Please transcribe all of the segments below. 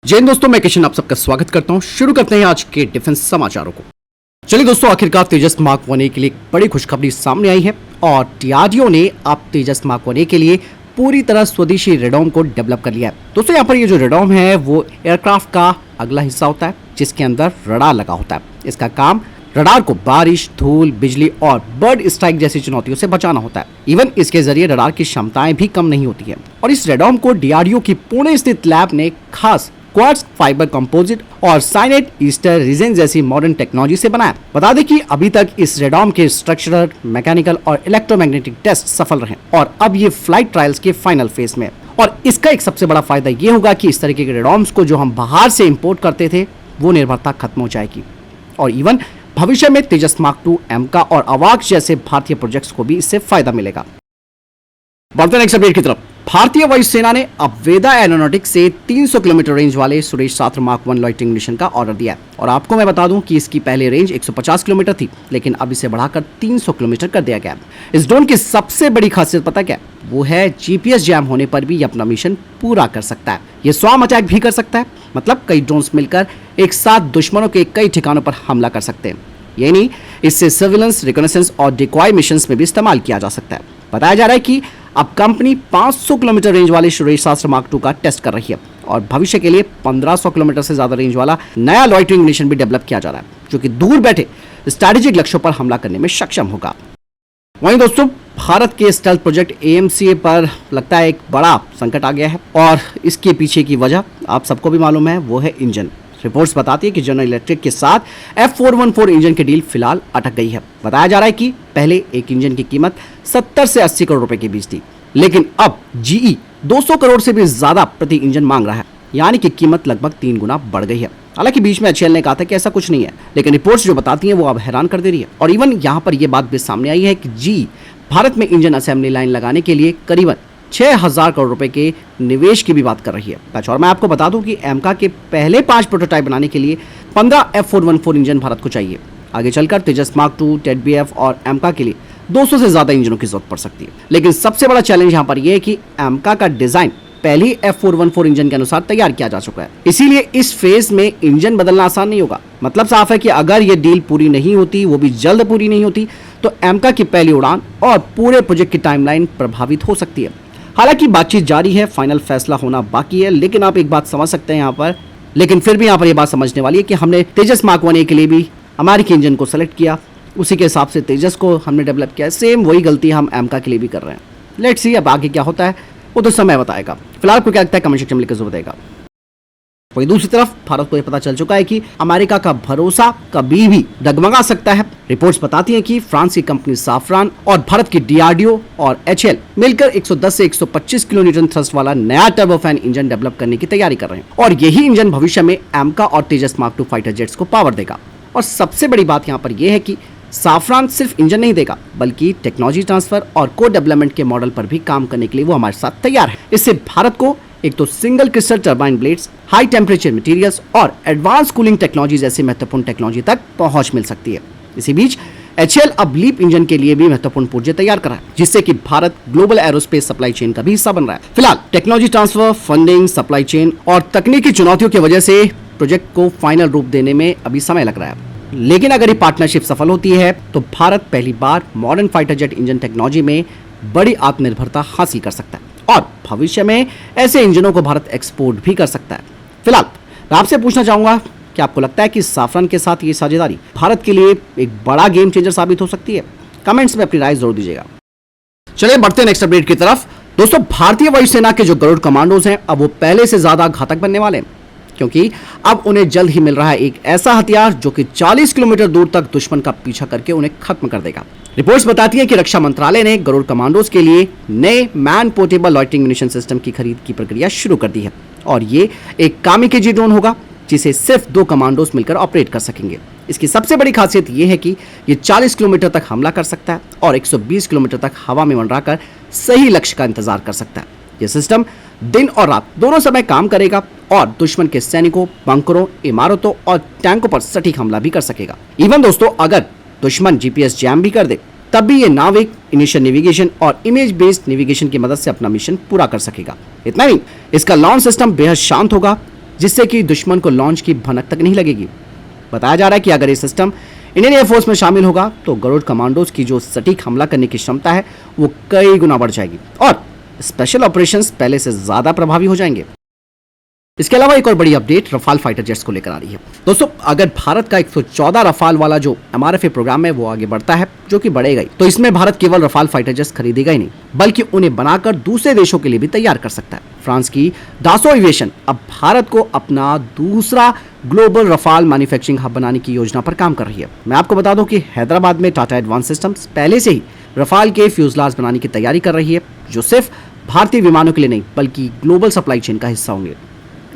जय हिंद दोस्तों, मैं किशन आप सबका स्वागत करता हूं। शुरू करते हैं आज के डिफेंस समाचारों को। चलिए दोस्तों, आखिरकार तेजस मार्क 1A के लिए एक बड़ी खुशखबरी सामने आई है और डीआरडीओ ने अब तेजस मार्क 1A के लिए पूरी तरह स्वदेशी रेडॉम को डेवलप कर लिया है। दोस्तों यहाँ पर ये जो रेडॉम है वो एयरक्राफ्ट का अगला हिस्सा होता है जिसके अंदर रडार लगा होता है। इसका काम रडार को बारिश, धूल, बिजली और बर्ड स्ट्राइक जैसी चुनौतियों से बचाना होता है। इवन इसके जरिए रडार की क्षमताएं भी कम नहीं होती है। और इस रेडॉम को डीआरडीओ की पुणे स्थित लैब ने खास क्वार्ट्ज फाइबर कंपोजिट और साइनेट ईस्टर रिजेन जैसी मॉडर्न टेक्नोलॉजी से बनाया। बता दें कि अभी तक इस रेडॉम के स्ट्रक्चरल, मैकेनिकल और इलेक्ट्रोमैग्नेटिक टेस्ट सफल रहे और अब ये फ्लाइट ट्रायल्स के फाइनल फेज में। और इसका एक सबसे बड़ा फायदा ये होगा कि इस तरीके के रेडॉम्स को जो हम बाहर से इंपोर्ट करते थे वो निर्भरता खत्म हो जाएगी और इवन भविष्य में तेजस मार्क 2, एमका और अवाक्स जैसे भारतीय प्रोजेक्ट्स को भी इससे फायदा मिलेगा। बढ़ते नेक्स्ट अपडेट की तरफ। भारतीय वायुसेना ने अब वेदा एरोनॉटिक्स से 300 किलोमीटर रेंज वाले Suresh Sartre mark 1 loitering mission का ऑर्डर दिया है। और आपको मैं बता दूं कि इसकी पहले रेंज 150 किलोमीटर थी, लेकिन अब इसे बढ़ाकर 300 किलोमीटर कर दिया गया है। इस ड्रोन की सबसे बड़ी खासियत पता क्या है? वो है जीपीएस जैम होने पर भी ये अपना मिशन पूरा कर सकता है। ये स्वयं अटैक भी कर सकता है, मतलब कई ड्रोन्स मिलकर एक साथ दुश्मनों के कई ठिकानों पर हमला कर सकते हैं। ये नहीं, इससे सर्विलेंस, रिकॉनेसेंस और डिकॉय मिशंस में भी इस्तेमाल किया जा सकता है। बताया जा रहा है कि अब कंपनी 500 किलोमीटर रेंज वाले सुरेश सात्र मार्क 2 का टेस्ट कर रही है और भविष्य के लिए 1500 किलोमीटर से ज्यादा रेंज वाला नया लॉइटरिंग मिशन भी डेवलप किया जा रहा है, जो कि दूर बैठे स्ट्रैटेजिक लक्ष्यों पर हमला करने में सक्षम होगा। वहीं दोस्तों, भारत के स्टेल्थ प्रोजेक्ट AMCA पर लगता है एक बड़ा संकट आ गया है और इसके पीछे की वजह आप सबको भी मालूम है, वो है इंजन। रिपोर्ट्स बताती है कि जनरल इलेक्ट्रिक के साथ F414 इंजन की डील फिलहाल अटक गई है। बताया जा रहा है कि पहले एक इंजन की कीमत 70 से 80 करोड़ रुपए के बीच थी, लेकिन अब GE 200 करोड़ से भी ज्यादा प्रति इंजन मांग रहा है, यानी कि कीमत लगभग 3 गुना बढ़ गई है। हालांकि बीच में HAL ने कहा था कि ऐसा कुछ नहीं है, लेकिन रिपोर्ट्स जो बताती हैं वो अब हैरान कर दे रही है। और इवन यहाँ पर यह बात भी सामने आई है कि GE भारत में इंजन असेंबली लाइन लगाने के लिए करीबन 6000 करोड़ रुपए के निवेश की भी बात कर रही है। और मैं आपको बता दूं कि एमका के पहले 5 प्रोटोटाइप बनाने के लिए 15 F414 इंजन भारत को चाहिए। आगे चलकर तेजस मार्क 2, TED-BF और एमका के लिए 200 से ज्यादा इंजनों की जरूरत पड़ सकती है। लेकिन सबसे बड़ा चैलेंज यहाँ पर यह है कि एमका का डिजाइन पहली F414 इंजन के अनुसार तैयार किया जा चुका है, इसीलिए इस फेज में इंजन बदलना आसान नहीं होगा। मतलब साफ है कि अगर ये डील पूरी नहीं होती, वो भी जल्द पूरी नहीं होती, तो एमका की पहली उड़ान और पूरे प्रोजेक्ट की टाइमलाइन प्रभावित हो सकती है। हालांकि बातचीत जारी है, फाइनल फैसला होना बाकी है, लेकिन आप एक बात समझ सकते हैं यहाँ पर, लेकिन फिर भी यहाँ पर ये बात समझने वाली है कि हमने तेजस मार्क 1A के लिए भी अमेरिकी इंजन को सेलेक्ट किया, उसी के हिसाब से तेजस को हमने डेवलप किया। सेम वही गलती हम एमका के लिए भी कर रहे हैं। लेट्स सी अब आगे क्या होता है, वो तो समय बताएगा। फिलहाल को क्या लगता है कमेंट सेक्शन में लिखकर जरूर बताएगा। वही दूसरी तरफ भारत को यह पता चल चुका है कि अमेरिका का भरोसा कभी भी डगमगा सकता है। रिपोर्ट्स बताती हैं कि फ्रांस की कंपनी साफरान और भारत की डीआरडीओ और HAL मिलकर 110 से 125 किलो न्यूटन थ्रस्ट वाला नया टर्बोफैन इंजन डेवलप करने की तैयारी कर रहे हैं और यही इंजन भविष्य में एमका और तेजस मार्क 2 फाइटर जेट्स को पावर देगा। और सबसे बड़ी बात यहाँ पर यह है कि साफरान सिर्फ इंजन नहीं देगा, बल्कि टेक्नोलॉजी ट्रांसफर और को डेवलपमेंट के मॉडल पर भी काम करने के लिए वो हमारे साथ तैयार है। इससे भारत को एक तो single crystal turbine blades, high temperature materials और एडवांस कूलिंग टेक्नोलॉजी जैसी महत्वपूर्ण टेक्नोलॉजी तक पहुंच मिल सकती है। इसी बीच HAL अब लीप इंजन के लिए भी महत्वपूर्ण पुर्जे तैयार कर रहा है, जिससे कि Bharat global aerospace supply chain का भी हिस्सा बन रहा है। फिलहाल technology transfer, funding, supply chain और तकनीकी चुनौतियों की वजह से प्रोजेक्ट को फाइनल रूप देने में अभी समय लग रहा है। लेकिन अगर ये पार्टनरशिप सफल होती है तो भारत पहली बार modern fighter jet engine technology में बड़ी आत्मनिर्भरता हासिल कर सकता है और भविष्य में ऐसे इंजनों को भारत एक्सपोर्ट भी कर सकता है। फिलहाल मैं आपसे पूछना चाहूंगा कि आपको लगता है कि साफरान के साथ ये साझेदारी भारत के लिए एक बड़ा गेम चेंजर साबित हो सकती है? कमेंट्स में अपनी राय जरूर दीजिएगा। चलिए बढ़ते हैं नेक्स्ट अपडेट की तरफ। दोस्तों, भारतीय वायुसेना के जो गरुड़ कमांडोज हैं अब वो पहले से ज्यादा घातक बनने वाले हैं, क्योंकि अब उन्हें जल्द ही मिल रहा है एक ऐसा हथियार जो कि 40 किलोमीटर दूर तक दुश्मन का पीछा करके उन्हें खत्म कर देगा। रिपोर्ट्स बताती हैं कि रक्षा मंत्रालय ने गरुड़ कमांडोज के लिए नए man portable loitering munition system की खरीद की प्रक्रिया शुरू कर दी है और ये एक कामिकेजी ड्रोन होगा जिसे सिर्फ 2 कमांडोज मिलकर ऑपरेट कर सकेंगे। इसकी सबसे बड़ी खासियत ये है कि ये 40 किलोमीटर तक हमला कर सकता है और 120 किलोमीटर तक हवा में मंडराकर सही लक्ष्य का इंतजार कर सकता है। यह सिस्टम दिन और रात दोनों समय काम करेगा और दुश्मन के सैनिकों, बंकरों, इमारतों और टैंकों पर सटीक हमला भी कर सकेगा। इवन दोस्तों, अगर दुश्मन जीपीएस जैम भी कर दे तब भी ये नाविक इनिशियल नेविगेशन और इमेज बेस्ड नेविगेशन की मदद से अपना मिशन पूरा कर सकेगा। इतना नहीं, इसका लॉन्च सिस्टम बेहद शांत होगा, जिससे कि दुश्मन को लॉन्च की भनक तक नहीं लगेगी। बताया जा रहा है कि अगर ये सिस्टम इंडियन एयरफोर्स में शामिल होगा तो गरुड़ कमांडोज की जो सटीक हमला करने की क्षमता है वो कई गुना बढ़ जाएगी और स्पेशल ऑपरेशंस पहले से ज्यादा प्रभावी हो जाएंगे। इसके अलावा एक और बड़ी अपडेट रफाल फाइटर जेट्स को लेकर आ रही है। दोस्तों, अगर भारत का 114 रफाल वाला जो MRFA प्रोग्राम है वो आगे बढ़ता है, जो कि बढ़ेगा ही, तो इसमें भारत केवल रफाल फाइटर जेट्स खरीदेगा ही नहीं बल्कि उन्हें बनाकर दूसरे देशों के लिए भी तैयार कर सकता है। फ्रांस की दासो एविएशन अब भारत को अपना दूसरा ग्लोबल रफाल मैन्युफैक्चरिंग हब बनाने की योजना पर काम कर रही है। मैं आपको बता दूं कि हैदराबाद में टाटा एडवांस सिस्टम्स पहले से ही रफाल के फ्यूजलाज बनाने की तैयारी कर रही है, जो सिर्फ भारतीय विमानों के लिए नहीं बल्कि ग्लोबल सप्लाई चेन का हिस्सा होंगे।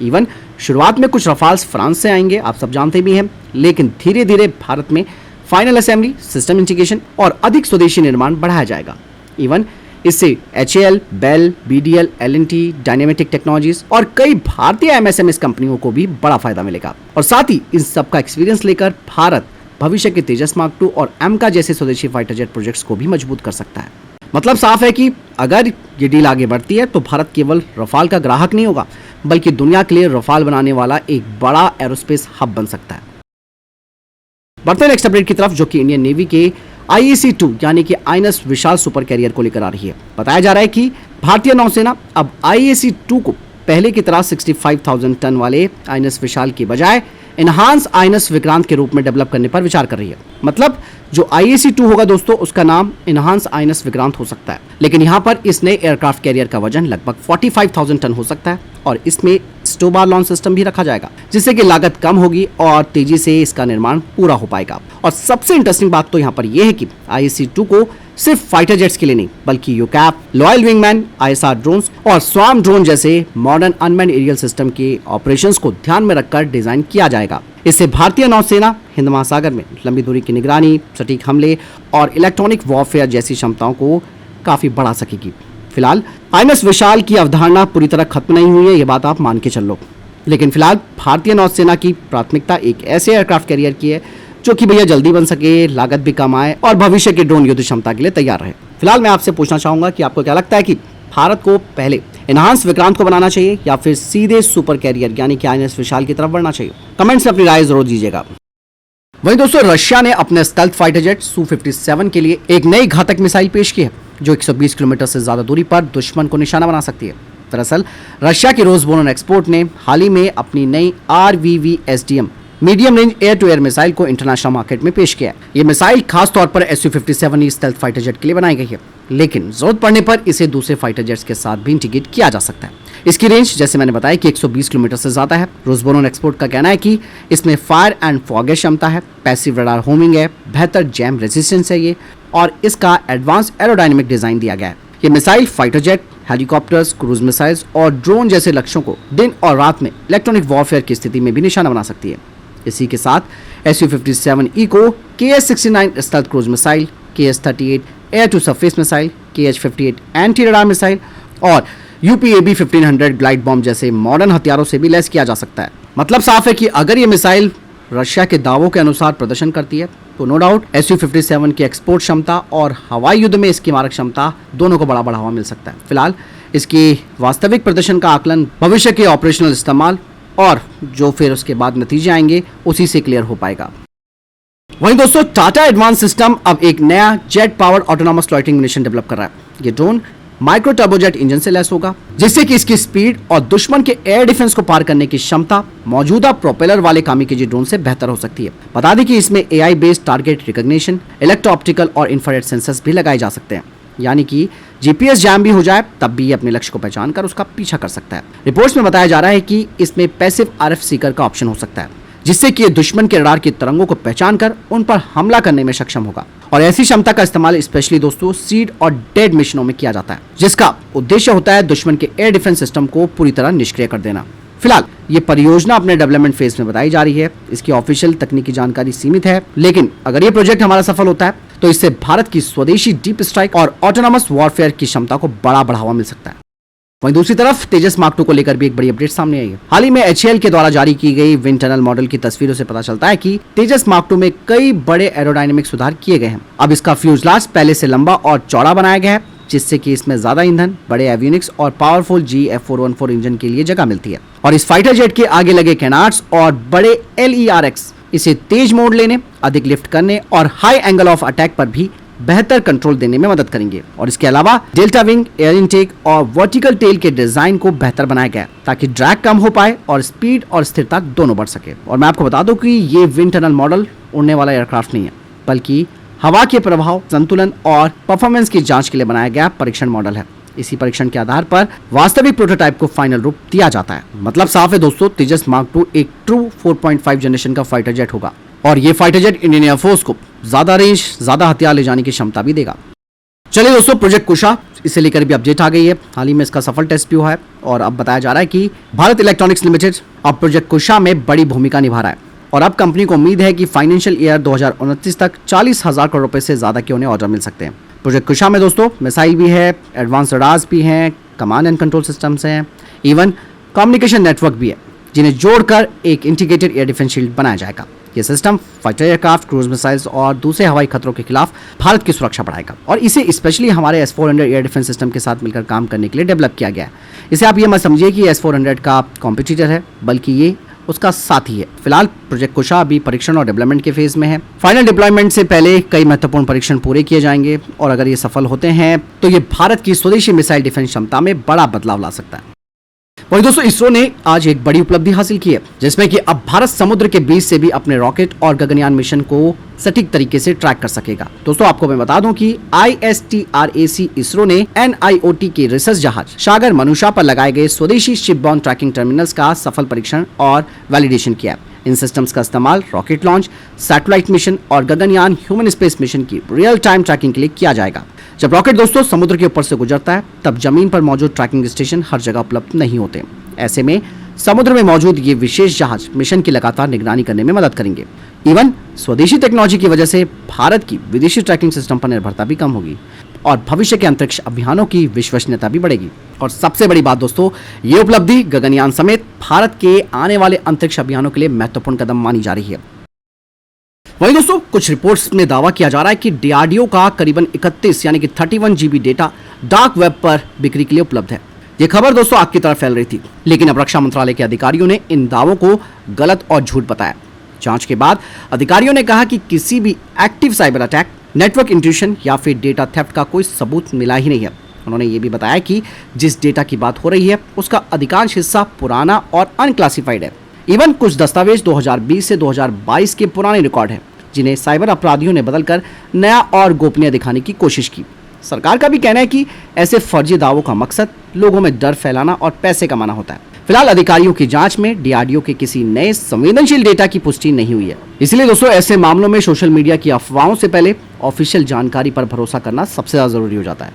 इवन शुरुआत में कुछ रफाल्स फ्रांस से आएंगे, आप सब जानते भी हैं, लेकिन धीरे धीरे भारत में फाइनल असेंबली, सिस्टम इंटीग्रेशन और अधिक स्वदेशी निर्माण बढ़ाया जाएगा। इवन इससे HAL, BEL, BDL, L&T, Dynamatic technologies और कई भारतीय MSMS कंपनियों को भी बड़ा फायदा मिलेगा और साथ ही इन सब का एक्सपीरियंस लेकर भारत भविष्य के तेजस मार्क 2 और AMCA जैसे स्वदेशी फाइटर जेट प्रोजेक्ट्स को भी मजबूत कर सकता है। मतलब साफ है कि अगर ये डील आगे बढ़ती है तो भारत केवल रफाल का ग्राहक नहीं होगा बल्कि दुनिया के लिए रफाल बनाने वाला एक बड़ा एरोस्पेस हब बन सकता है। बढ़ते हैं नेक्स्ट अपडेट की तरफ, जो कि इंडियन नेवी के IAC-2 यानी कि आइनस विशाल सुपर कैरियर को लेकर आ रही है। बताया जा रहा है कि भारतीय नौसेना अब IAC-2 को पहले की तरह 65,000 टन वाले आइनस विशाल के बजाय एनहांस आइनस विक्रांत के रूप में डेवलप करने पर विचार कर रही है। मतलब जो IAC-2 होगा दोस्तों, उसका नाम एनहांस आइनस विक्रांत हो सकता है, लेकिन यहाँ पर इस नए एयरक्राफ्ट कैरियर का वजन लगभग 45,000 टन हो सकता है और इसमें स्टोबार लॉन्च सिस्टम भी रखा जाएगा, जिससे कि लागत कम होगी और तेजी से इसका निर्माण पूरा हो पाएगा। और सबसे इंटरेस्टिंग बात तो यहाँ पर यह है कि IAC-2 को सिर्फ फाइटर जेट्स के लिए नहीं बल्कि यूकैप, लॉयल विंगमैन, ISR ड्रोन्स और स्वार्म ड्रोन जैसे मॉडर्न अनमैन्ड एरियल सिस्टम के ऑपरेशंस को ध्यान में रखकर डिजाइन किया जाएगा। इससे भारतीय नौसेना हिंद महासागर में लंबी दूरी की निगरानी, सटीक हमले और इलेक्ट्रॉनिक वॉरफेयर जैसी क्षमताओं को काफी बढ़ा सकेगी। फिलहाल आइनस विशाल की अवधारणा पूरी तरह खत्म नहीं हुई है, ये बात आप मान के चल लो, लेकिन फिलहाल भारतीय नौसेना की प्राथमिकता एक ऐसे एयरक्राफ्ट कैरियर की है जो कि भैया जल्दी बन सके, लागत भी कम आए और भविष्य के ड्रोन युद्ध क्षमता के लिए तैयार रहे। फिलहाल मैं आपसे पूछना चाहूंगा कि आपको क्या लगता है कि भारत को पहले एनहांस विक्रांत को बनाना चाहिए या फिर सीधे सुपर कैरियर यानी कि आइनस विशाल की तरफ बढ़ना चाहिए? कमेंट्स में अपनी राय जरूर दीजिएगा। वहीं दोस्तों, रशिया ने अपने स्टेल्थ फाइटर जेट Su-57 के लिए एक नई घातक मिसाइल पेश की है जो 120 किलोमीटर से ज्यादा दूरी पर दुश्मन को निशाना बना सकती है। दरअसल रशिया की रोसबोरोन एक्सपोर्ट ने हाल ही में अपनी नई RVV-SDM medium range air to air missile को इंटरनेशनल मार्केट में पेश किया है। ये मिसाइल खास तौर पर Su-57 स्टेल्थ फाइटर जेट के लिए बनाई गई है, लेकिन जरूरत पड़ने पर इसे दूसरे फाइटर जेट्स के साथ भी इंटीग्रेट किया जा सकता है। इसकी रेंज जैसे मैंने बताया कि 120 किलोमीटर से ज्यादा है। रोसबोरोन एक्सपोर्ट का कहना है कि इसमें फायर एंड फॉगेट क्षमता है, पैसिव रडार होमिंग है, बेहतर जैम रेजिस्टेंस है ये, और इसका एडवांस एरोडायनेमिक डिजाइन दिया गया है। ये missile fighter jet, helicopters, cruise missiles और ड्रोन जैसे लक्ष्यों को दिन और रात में इलेक्ट्रॉनिक वॉरफेयर की स्थिति में भी निशाना बना सकती है। इसी के साथ Su-57E को KH-69 stealth cruise missile, KH-38 air to surface missile, KH-58 anti radar missile और UPAB 1500 ग्लाइड बॉम्ब जैसे मॉडर्न हथियारों से भी लैस किया जा सकता है। मतलब साफ है कि अगर ये मिसाइल रशिया के दावों के अनुसार प्रदर्शन करती है तो नो डाउट Su-57 की एक्सपोर्ट क्षमता और हवाई युद्ध में इसकी मारक क्षमता दोनों को बड़ा बढ़ावा मिल सकता है। फिलहाल इसकी वास्तविक प्रदर्शन का आकलन भविष्य के ऑपरेशनल इस्तेमाल और जो फिर उसके बाद नतीजे आएंगे उसी से क्लियर हो पाएगा। वहीं दोस्तों, टाटा एडवांस सिस्टम अब एक नया jet powered autonomous loitering mission develop कर रहा है। ये ड्रोन माइक्रो टर्बोजेट इंजन से लैस होगा, जिससे कि इसकी स्पीड और दुश्मन के एयर डिफेंस को पार करने की क्षमता मौजूदा प्रोपेलर वाले कामिकाज़े ड्रोन से बेहतर हो सकती है। बता दें कि इसमें AI based target recognition, electro optical और इंफ्रारेड सेंसर्स भी लगाए जा सकते हैं, यानी कि GPS जैम भी हो जाए तब भी ये अपने लक्ष्य को पहचान कर उसका पीछा कर सकता है। रिपोर्ट्स में बताया जा रहा है कि इसमें पैसिव RF सीकर का ऑप्शन हो सकता है, जिससे कि ये दुश्मन के रडार की तरंगों को पहचान कर उन पर हमला करने में सक्षम होगा। और ऐसी क्षमता का इस्तेमाल स्पेशली दोस्तों सीड और डेड मिशनों में किया जाता है, जिसका उद्देश्य होता है दुश्मन के एयर डिफेंस सिस्टम को पूरी तरह निष्क्रिय कर देना। फिलहाल ये परियोजना अपने डेवलपमेंट फेज में बताई जा रही है। इसकी ऑफिशियल तकनीकी जानकारी सीमित है, लेकिन अगर ये प्रोजेक्ट हमारा सफल होता है तो इससे भारत की स्वदेशी डीप स्ट्राइक और ऑटोनॉमस वॉरफेयर की क्षमता को बड़ा बढ़ावा मिल सकता है। वहीं दूसरी तरफ तेजस मार्क 2 को लेकर भी एक बड़ी अपडेट सामने आई है। हाल ही में HAL के द्वारा जारी की गई विंड टनल मॉडल की तस्वीरों से पता चलता है कि तेजस मार्क 2 में कई बड़े एरोडायनेमिक सुधार किए गए हैं। अब इसका फ्यूजलाज पहले से लंबा और चौड़ा बनाया गया है जिससे कि इसमें ज्यादा ईंधन, बड़े एवियोनिक्स और पावरफुल GF414 इंजन के लिए जगह मिलती है। और इस फाइटर जेट के आगे लगे कैनार्ड्स और बड़े LERX इसे तेज मोड़ लेने, अधिक लिफ्ट करने और हाई एंगल ऑफ अटैक पर भी बेहतर कंट्रोल देने में मदद करेंगे। और इसके अलावा डेल्टा विंग, एयर इनटेक और वर्टिकल टेल के डिजाइन को बेहतर बनाया गया ताकि ड्रैग कम हो पाए और स्पीड और स्थिरता दोनों बढ़ सके। और मैं आपको बता दूं कि ये विंड टनल मॉडल उड़ने वाला एयरक्राफ्ट नहीं है, बल्कि हवा के प्रभाव, संतुलन और परफॉर्मेंस की जांच के लिए बनाया गया परीक्षण मॉडल है। इसी परीक्षण के आधार पर वास्तविक प्रोटोटाइप को फाइनल रूप दिया जाता है। मतलब साफ है दोस्तों, तेजस मार्क 2 एक ट्रू 4.5 जनरेशन का फाइटर जेट होगा और ये फाइटर जेट इंडियन एयरफोर्स को ज्यादा रेंज, ज्यादा हथियार ले जाने की क्षमता भी देगा। चलिए दोस्तों, प्रोजेक्ट कुशा इसे लेकर भी अपडेट आ गई है। हाल ही में इसका सफल टेस्ट भी हुआ है और अब बताया जा रहा है कि भारत इलेक्ट्रॉनिक्स लिमिटेड अब प्रोजेक्ट कुशा में बड़ी भूमिका निभा रहा है और अब कंपनी को उम्मीद है कि फाइनेंशियल ईयर 2029 तक 40,000 करोड़ रुपए से ज्यादा के उन्हें ऑर्डर मिल सकते हैं। प्रोजेक्ट कुशा में दोस्तों मिसाइल भी है, एडवांस रडार्स भी हैं, कमांड एंड कंट्रोल सिस्टम्स हैं, इवन कम्युनिकेशन नेटवर्क भी है, जिन्हें जोड़कर एक इंटीग्रेटेड एयर डिफेंस शील्ड बनाया जाएगा। ये system fighter aircraft, cruise missiles और दूसरे हवाई खतरों के खिलाफ भारत की सुरक्षा बढ़ाएगा और इसे स्पेशली हमारे S-400 एयर डिफेंस सिस्टम के साथ मिलकर काम करने के लिए डेवलप किया गया है। इसे आप ये मत समझिए कि S-400 का कॉम्पिटिटर है, बल्कि ये उसका साथी है। फिलहाल प्रोजेक्ट कुशा अभी परीक्षण और डेवलपमेंट के फेज में है। फाइनल डिप्लॉयमेंट से पहले कई महत्वपूर्ण परीक्षण पूरे किए जाएंगे और अगर ये सफल होते हैं तो ये भारत की स्वदेशी मिसाइल डिफेंस क्षमता में बड़ा बदलाव ला सकता है। वही दोस्तों, इसरो ने आज एक बड़ी उपलब्धि हासिल की है, जिसमें कि अब भारत समुद्र के बीच से भी अपने रॉकेट और गगनयान मिशन को सटीक तरीके से ट्रैक कर सकेगा। दोस्तों आपको मैं बता दूं कि ISTRAC इसरो ने NIOT के रिसर्च जहाज सागर मनुषा पर लगाए गए स्वदेशी शिपबॉर्न ट्रैकिंग टर्मिनल्स का सफल परीक्षण और वैलिडेशन किया है। इन सिस्टम्स का इस्तेमाल रॉकेट लॉन्च, सैटेलाइट मिशन और गगनयान ह्यूमन स्पेस मिशन की रियल टाइम ट्रैकिंग के लिए किया जाएगा। जब रॉकेट दोस्तों समुद्र के ऊपर से गुजरता है, तब जमीन पर मौजूद ट्रैकिंग स्टेशन हर जगह उपलब्ध नहीं होते। ऐसे में समुद्र में मौजूद ये विशेष जहाज मिशन की लगातार निगरानी करने में मदद करेंगे। इवन स्वदेशी टेक्नोलॉजी की वजह से भारत की विदेशी ट्रैकिंग सिस्टम पर निर्भरता भी कम होगी और भविष्य के अंतरिक्ष अभियानों की विश्वसनीयता भी बढ़ेगी। और सबसे बड़ी बात दोस्तों, ये उपलब्धि गगनयान समेत भारत के आने वाले अंतरिक्ष अभियानों के लिए महत्वपूर्ण कदम मानी जा रही है। वहीं दोस्तों, कुछ रिपोर्ट्स में दावा किया जा रहा है कि DRDO का करीबन 31 यानी कि 31 GB डेटा डार्क वेब पर बिक्री के लिए उपलब्ध है। ये खबर दोस्तों आग की तरह फैल रही थी, लेकिन अब रक्षा मंत्रालय के अधिकारियों ने इन दावों को गलत और झूठ बताया। जांच के बाद अधिकारियों ने कहा कि किसी भी active cyber attack, network intrusion या फिर डेटा थेफ्ट का कोई सबूत मिला ही नहीं है। उन्होंने ये भी बताया कि जिस डेटा की बात हो रही है उसका अधिकांश हिस्सा पुराना और अनक्लासिफाइड है। इवन कुछ दस्तावेज 2020 से 2022 के पुराने रिकॉर्ड हैं, जिन्हें साइबर अपराधियों ने बदलकर नया और गोपनीय दिखाने की कोशिश की। सरकार का भी कहना है कि ऐसे फर्जी दावों का मकसद लोगों में डर फैलाना और पैसे कमाना होता है। फिलहाल अधिकारियों की जांच में DRDO के किसी नए संवेदनशील डेटा की पुष्टि नहीं हुई है। इसलिए दोस्तों ऐसे मामलों में सोशल मीडिया की अफवाहों से पहले ऑफिशियल जानकारी पर भरोसा करना सबसे ज्यादा जरूरी हो जाता है।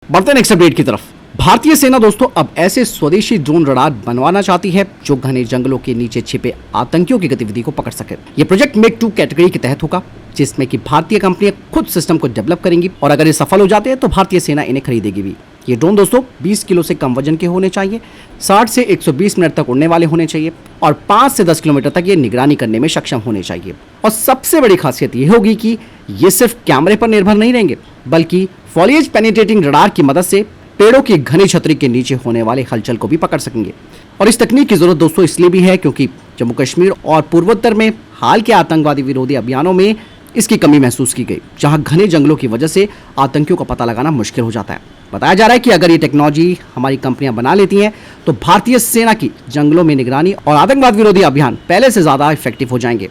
बढ़ते नेक्स्ट अपडेट की तरफ। भारतीय सेना दोस्तों अब ऐसे स्वदेशी ड्रोन रडार बनवाना चाहती है जो घने जंगलों के नीचे छिपे आतंकियों की गतिविधि को पकड़ सके। ये प्रोजेक्ट मेक 2 कैटेगरी के तहत होगा, जिसमें कि भारतीय कंपनियां खुद सिस्टम को डेवलप करेंगी और अगर ये सफल हो जाते हैं तो भारतीय सेना इन्हें खरीदेगी भी। ये ड्रोन दोस्तों 20 किलो से कम वजन के होने चाहिए, 60 से 120 मिनट तक उड़ने वाले होने चाहिए और 5 से 10 किलोमीटर तक ये निगरानी करने में सक्षम होने चाहिए। और सबसे बड़ी खासियत ये होगी कि ये सिर्फ कैमरे पर निर्भर नहीं रहेंगे, बल्कि फॉलिएज पेनिट्रेटिंग रडार की मदद से पेड़ों की घनी छतरी के नीचे होने वाले हलचल को भी पकड़ सकेंगे। और इस तकनीक की जरूरत दोस्तों इसलिए भी है क्योंकि जम्मू कश्मीर और पूर्वोत्तर में हाल के आतंकवादी विरोधी अभियानों में इसकी कमी महसूस की गई, जहां घने जंगलों की वजह से आतंकियों का पता लगाना मुश्किल हो जाता है। बताया जा रहा है कि अगर ये टेक्नोलॉजी हमारी कंपनियां बना लेती हैं तो भारतीय सेना की जंगलों में निगरानी और आतंकवाद विरोधी अभियान पहले से ज्यादा इफेक्टिव हो जाएंगे।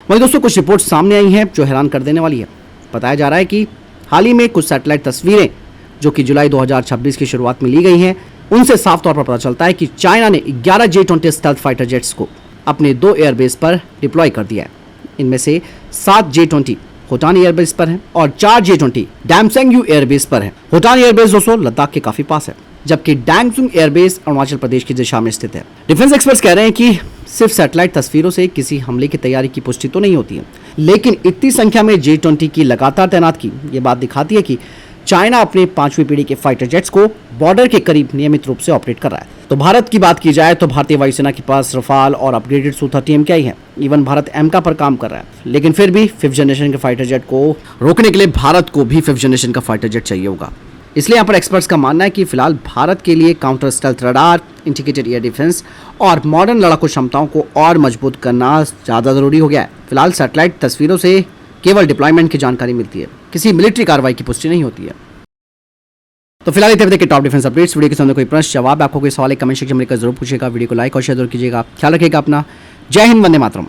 वहीं दोस्तों कुछ रिपोर्ट सामने आई हैं जो हैरान कर देने वाली है। बताया जा रहा है कि हाल ही में कुछ सैटेलाइट तस्वीरें जो कि जुलाई 2026 की शुरुआत में ली गई हैं, उनसे साफ तौर पर पता चलता है कि चाइना ने 11 J-20 स्टेल्थ फाइटर जेट्स को अपने 2 एयरबेस पर डिप्लॉय कर दिया है। इनमें से 7 J-20 होटान एयरबेस पर हैं और 4 J-20 डैमसेंग्यू एयरबेस पर हैं। होटान एयरबेस दोस्तों लद्दाख के काफी पास है, जबकि डैंगसुंग एयरबेस अरुणाचल प्रदेश की दिशा में स्थित है। डिफेंस एक्सपर्ट्स कह रहे हैं कि सिर्फ सैटेलाइट तस्वीरों से किसी हमले की तैयारी की पुष्टि तो नहीं होती है, लेकिन इतनी संख्या में J-20 की लगातार तैनात की ये बात दिखाती है कि चाइना अपने 5वीं पीढ़ी के फाइटर जेट्स को बॉर्डर के करीब नियमित रूप से ऑपरेट कर रहा है। तो भारत की बात की जाए तो भारतीय वायुसेना के पास रफाल और अपग्रेडेड Su-30 MKI है। इवन भारत एमका पर काम कर रहा है, लेकिन फिर भी 5th जनरेशन के फाइटर जेट को रोकने के लिए भारत को भी 5th जनरेशन का फाइटर जेट चाहिए होगा। इसलिए यहाँ पर एक्सपर्ट्स का मानना है कि फिलहाल भारत के लिए counter stealth radar, integrated air defence और मॉडर्न लड़ाकू क्षमताओं को और मजबूत करना ज़्यादा जरूरी हो गया है। फिलहाल सैटेलाइट तस्वीरों से केवल डिप्लॉयमेंट की जानकारी मिलती है, किसी मिलिट्री कार्रवाई की पुष्टि नहीं होती है। तो फिलहाल इतने के टॉप डिफेंस अपडेट्स। वीडियो के सामने कोई प्रश्न जवाब आपको कोई सवाल है कमेंट सेक्शन में जरूर पूछेगा। वीडियो को लाइक और शेयर जरूर कीजिएगा। ख्याल रखिएगा अपना। जय हिंद, वंदे मातरम।